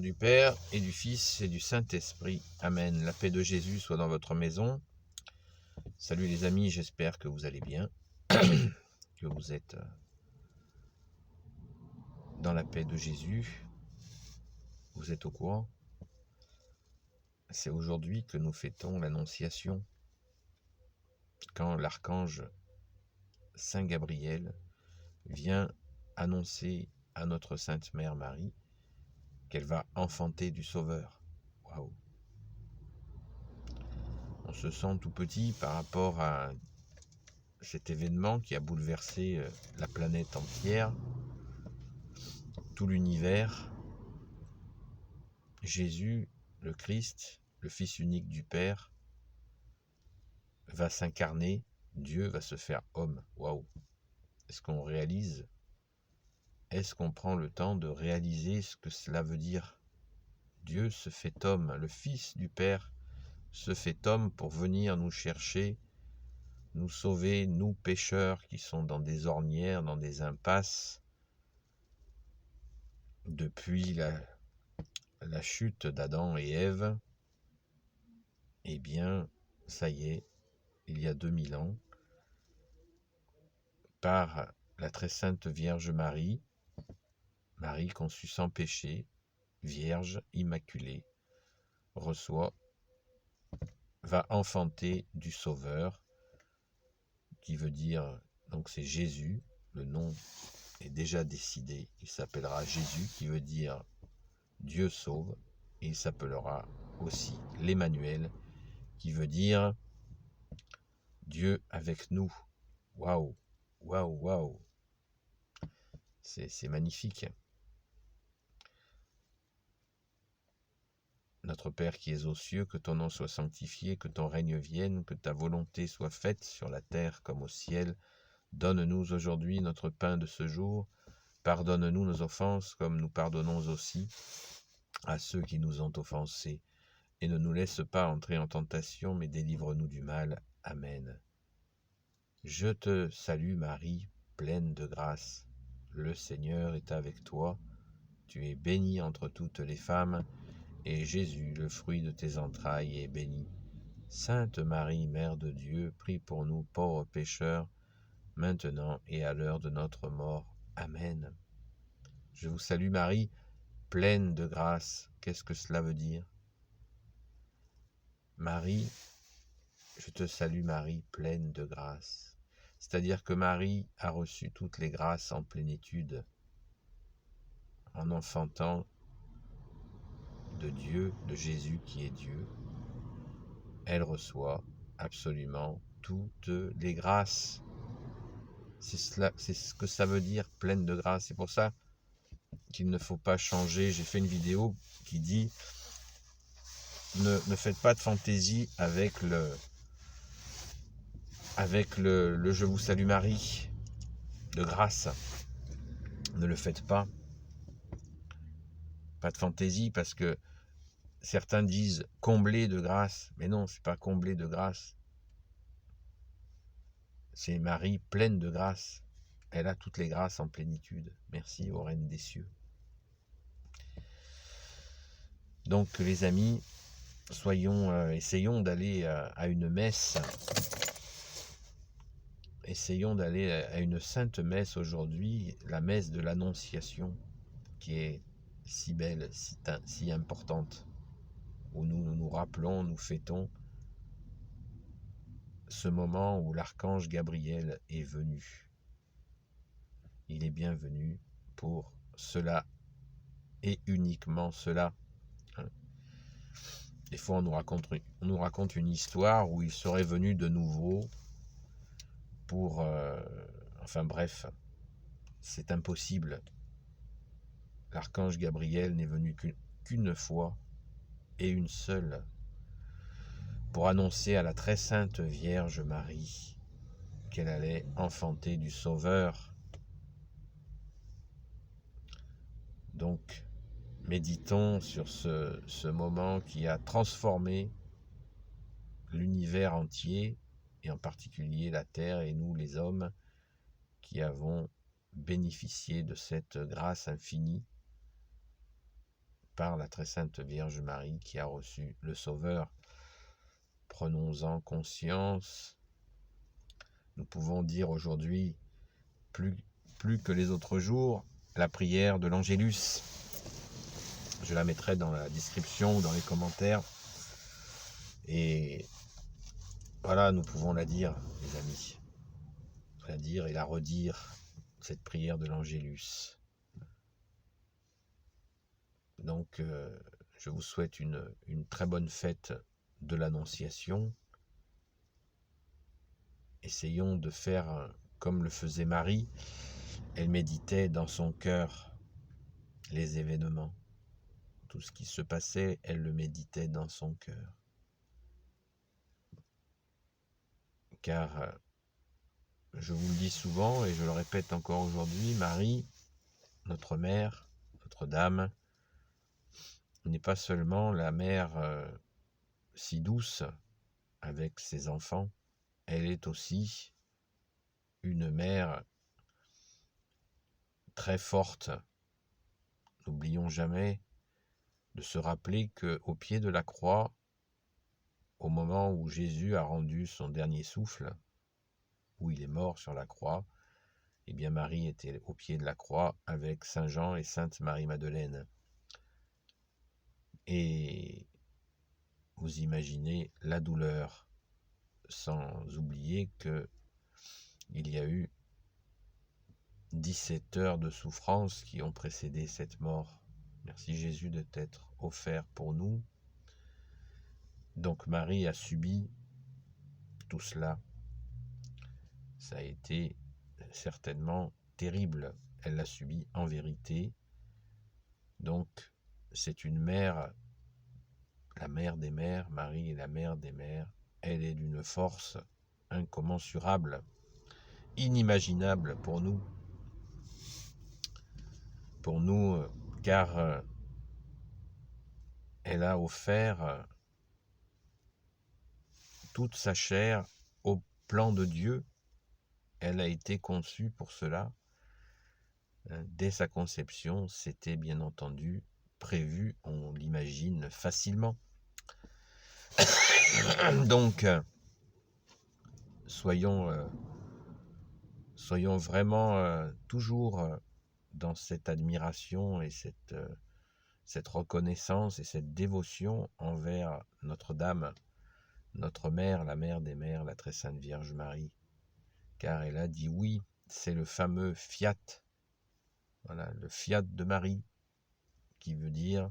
du Père et du Fils et du Saint-Esprit. Amen. La paix de Jésus soit dans votre maison. Salut les amis, j'espère que vous allez bien, que vous êtes dans la paix de Jésus. Vous êtes au courant? C'est aujourd'hui que nous fêtons l'Annonciation, quand l'archange Saint Gabriel vient annoncer à notre Sainte Mère Marie qu'elle va enfanter du Sauveur. Waouh! On se sent tout petit par rapport à cet événement qui a bouleversé la planète entière, tout l'univers. Jésus, le Christ, le Fils unique du Père, va s'incarner, Dieu va se faire homme. Waouh! Est-ce qu'on réalise? Est-ce qu'on prend le temps de réaliser ce que cela veut dire? Dieu se fait homme, le Fils du Père se fait homme pour venir nous chercher, nous sauver, nous pécheurs qui sont dans des ornières, dans des impasses, depuis la chute d'Adam et Ève. Eh bien, ça y est, il y a 2000 ans, par la très sainte Vierge Marie, Marie conçue sans péché, vierge, immaculée, va enfanter du Sauveur, qui veut dire, donc c'est Jésus, le nom est déjà décidé, il s'appellera Jésus, qui veut dire Dieu sauve, et il s'appellera aussi l'Emmanuel, qui veut dire Dieu avec nous. Waouh, waouh, waouh, c'est magnifique. Notre Père qui es aux cieux, que ton nom soit sanctifié, que ton règne vienne, que ta volonté soit faite sur la terre comme au ciel. Donne-nous aujourd'hui notre pain de ce jour. Pardonne-nous nos offenses comme nous pardonnons aussi à ceux qui nous ont offensés. Et ne nous laisse pas entrer en tentation, mais délivre-nous du mal. Amen. Je te salue Marie, pleine de grâce. Le Seigneur est avec toi. Tu es bénie entre toutes les femmes, et Jésus, le fruit de tes entrailles, est béni. Sainte Marie, Mère de Dieu, prie pour nous pauvres pécheurs, maintenant et à l'heure de notre mort. Amen. Je vous salue Marie, pleine de grâce. Qu'est-ce que cela veut dire? Marie, je te salue Marie, pleine de grâce. C'est-à-dire que Marie a reçu toutes les grâces en plénitude, en enfantant de Dieu, de Jésus qui est Dieu. Elle reçoit absolument toutes les grâces. C'est ce que ça veut dire, pleine de grâce. C'est pour ça qu'il ne faut pas changer. J'ai fait une vidéo qui dit ne faites pas de fantaisie avec le je vous salue Marie de grâce. Ne le faites pas. Pas de fantaisie, parce que certains disent combler de grâce. Mais non, c'est pas combler de grâce. C'est Marie pleine de grâce. Elle a toutes les grâces en plénitude. Merci aux reines des cieux. Donc les amis, essayons d'aller à une messe. Essayons d'aller à une sainte messe aujourd'hui, la messe de l'Annonciation, qui est si belle, si importante, où nous nous rappelons, nous fêtons ce moment où l'archange Gabriel est venu. Il est bien venu pour cela et uniquement cela. Des fois, on nous raconte une histoire où il serait venu de nouveau pour... enfin bref, c'est impossible. L'archange Gabriel n'est venu qu'une fois et une seule pour annoncer à la très sainte Vierge Marie qu'elle allait enfanter du Sauveur. Donc, méditons sur ce moment qui a transformé l'univers entier, et en particulier la terre et nous les hommes qui avons bénéficié de cette grâce infinie par la très sainte Vierge Marie qui a reçu le Sauveur. Prenons-en conscience. Nous pouvons dire aujourd'hui, plus que les autres jours, la prière de l'Angélus. Je la mettrai dans la description ou dans les commentaires. Et voilà, nous pouvons la dire, les amis. La dire et la redire, cette prière de l'Angélus. Donc, je vous souhaite une très bonne fête de l'Annonciation. Essayons de faire comme le faisait Marie. Elle méditait dans son cœur les événements. Tout ce qui se passait, elle le méditait dans son cœur. Car, je vous le dis souvent et je le répète encore aujourd'hui, Marie, notre mère, notre dame, n'est pas seulement la mère si douce avec ses enfants, elle est aussi une mère très forte. N'oublions jamais de se rappeler qu'au pied de la croix, au moment où Jésus a rendu son dernier souffle, où il est mort sur la croix, eh bien Marie était au pied de la croix avec Saint Jean et Sainte Marie-Madeleine. Et vous imaginez la douleur, sans oublier que il y a eu 17 heures de souffrance qui ont précédé cette mort. Merci Jésus de t'être offert pour nous. Donc Marie a subi tout cela. Ça a été certainement terrible. Elle l'a subi en vérité. Donc c'est une mère, la mère des mères. Marie est la mère des mères. Elle est d'une force incommensurable, inimaginable pour nous, car elle a offert toute sa chair au plan de Dieu. Elle a été conçue pour cela. Dès sa conception, c'était bien entendu prévu, on l'imagine facilement. Donc, soyons vraiment toujours dans cette admiration et cette reconnaissance et cette dévotion envers Notre-Dame, notre mère, la mère des mères, la très sainte Vierge Marie, car elle a dit oui, c'est le fameux fiat, voilà, le fiat de Marie, qui veut dire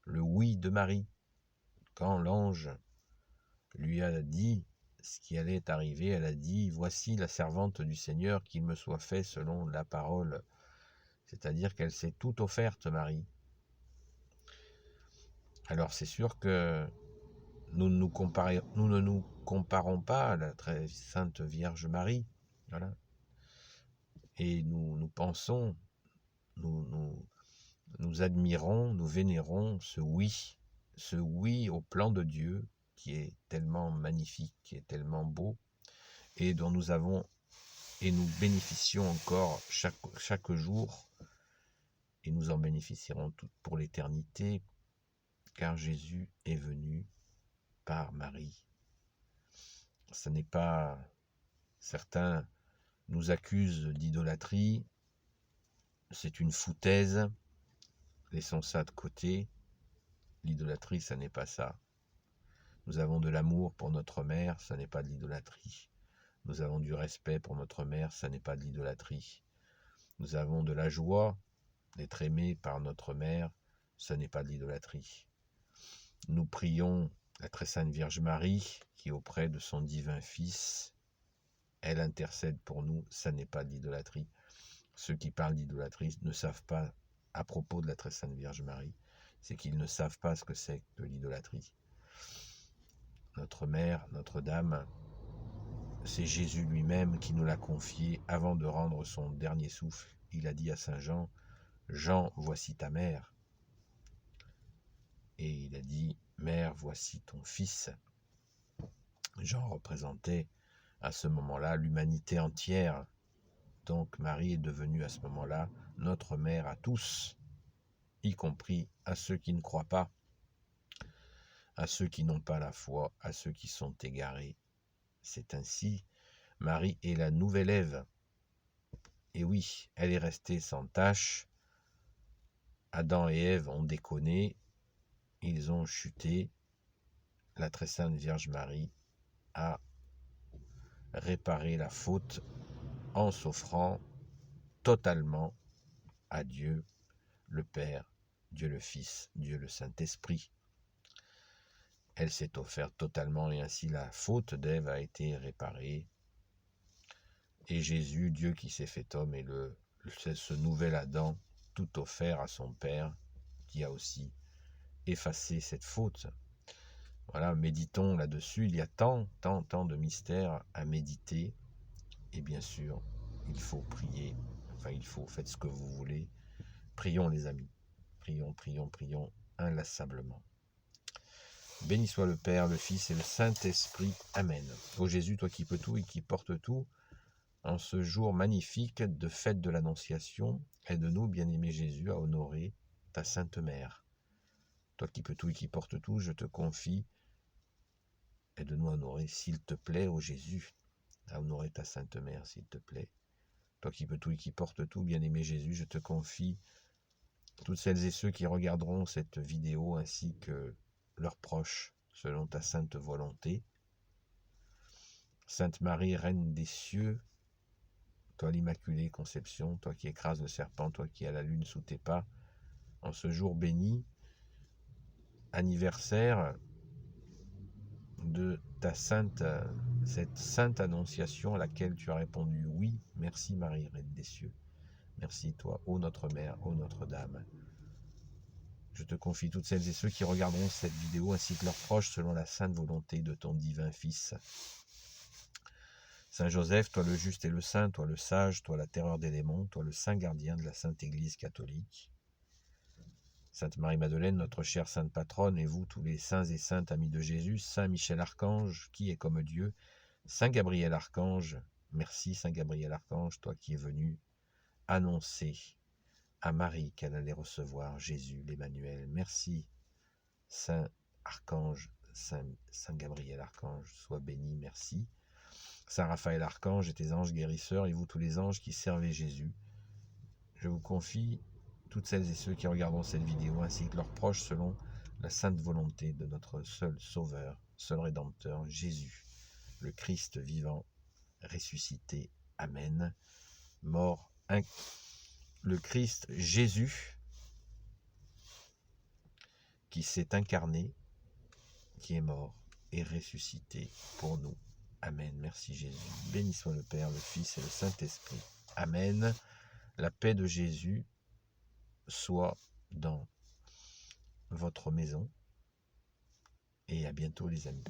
le oui de Marie. Quand l'ange lui a dit ce qui allait arriver, elle a dit « Voici la servante du Seigneur, qu'il me soit fait selon la parole ». C'est-à-dire qu'elle s'est toute offerte, Marie. Alors c'est sûr que nous ne nous comparons pas à la très sainte Vierge Marie. Voilà. Et nous pensons, nous admirons, nous vénérons ce oui au plan de Dieu qui est tellement magnifique, qui est tellement beau, et dont nous avons et nous bénéficions encore chaque jour, et nous en bénéficierons pour l'éternité, car Jésus est venu par Marie. Ce n'est pas... Certains nous accusent d'idolâtrie, c'est une foutaise, laissons ça de côté. L'idolâtrie, ça n'est pas ça. Nous avons de l'amour pour notre mère, ça n'est pas de l'idolâtrie. Nous avons du respect pour notre mère, ça n'est pas de l'idolâtrie. Nous avons de la joie d'être aimés par notre mère, ça n'est pas de l'idolâtrie. Nous prions la très sainte Vierge Marie, qui auprès de son divin Fils, elle intercède pour nous, ça n'est pas de l'idolâtrie. Ceux qui parlent d'idolâtrie ne savent pas, à propos de la très sainte Vierge Marie, c'est qu'ils ne savent pas ce que c'est que l'idolâtrie. Notre mère, notre Dame, c'est Jésus lui-même qui nous l'a confié avant de rendre son dernier souffle. Il a dit à Saint Jean, « Jean, voici ta mère ». Et il a dit, « Mère, voici ton fils ». Jean représentait à ce moment-là l'humanité entière. Donc Marie est devenue à ce moment-là notre mère à tous. y compris à ceux qui ne croient pas, à ceux qui n'ont pas la foi, à ceux qui sont égarés. C'est ainsi, Marie est la nouvelle Ève. Et oui, elle est restée sans tache. Adam et Ève ont déconné, ils ont chuté. La très sainte Vierge Marie a réparé la faute en s'offrant totalement à Dieu le Père, Dieu le Fils, Dieu le Saint-Esprit. Elle s'est offerte totalement et ainsi la faute d'Ève a été réparée. Et Jésus, Dieu qui s'est fait homme, est ce nouvel Adam, tout offert à son Père, qui a aussi effacé cette faute. Voilà, méditons là-dessus. Il y a tant de mystères à méditer. Et bien sûr, il faut prier. Faites ce que vous voulez. Prions les amis. Prions inlassablement. Béni soit le Père, le Fils et le Saint-Esprit. Amen. Ô Jésus, toi qui peux tout et qui portes tout, en ce jour magnifique de fête de l'Annonciation, aide-nous, bien-aimé Jésus, à honorer ta Sainte Mère. Toi qui peux tout et qui portes tout, je te confie, aide-nous à honorer, s'il te plaît, ô Jésus, à honorer ta Sainte Mère, s'il te plaît. Toi qui peux tout et qui portes tout, bien-aimé Jésus, je te confie toutes celles et ceux qui regarderont cette vidéo ainsi que leurs proches, selon ta sainte volonté. Sainte Marie, Reine des cieux, toi l'Immaculée Conception, toi qui écrases le serpent, toi qui as la lune sous tes pas, en ce jour béni, anniversaire de cette sainte annonciation à laquelle tu as répondu oui. Merci Marie, Reine des cieux. Merci toi, ô notre Mère, ô Notre-Dame. Je te confie toutes celles et ceux qui regarderont cette vidéo ainsi que leurs proches selon la sainte volonté de ton divin Fils. Saint Joseph, toi le juste et le saint, toi le sage, toi la terreur des démons, toi le saint gardien de la Sainte Église catholique. Sainte Marie-Madeleine, notre chère sainte patronne, et vous tous les saints et saintes amis de Jésus, Saint Michel Archange, qui est comme Dieu, Saint Gabriel Archange, merci Saint Gabriel Archange, toi qui es venu annoncer à Marie qu'elle allait recevoir Jésus, l'Emmanuel. Merci Saint Archange, Saint Gabriel Archange, sois béni, merci. Saint Raphaël Archange et tes anges guérisseurs, et vous tous les anges qui servez Jésus, je vous confie toutes celles et ceux qui regarderont cette vidéo, ainsi que leurs proches, selon la sainte volonté de notre seul Sauveur, seul Rédempteur, Jésus, le Christ vivant, ressuscité. Amen. Le Christ Jésus, qui s'est incarné, qui est mort et ressuscité pour nous. Amen. Merci Jésus. Béni soit le Père, le Fils et le Saint-Esprit. Amen. La paix de Jésus soit dans votre maison. Et à bientôt les amis.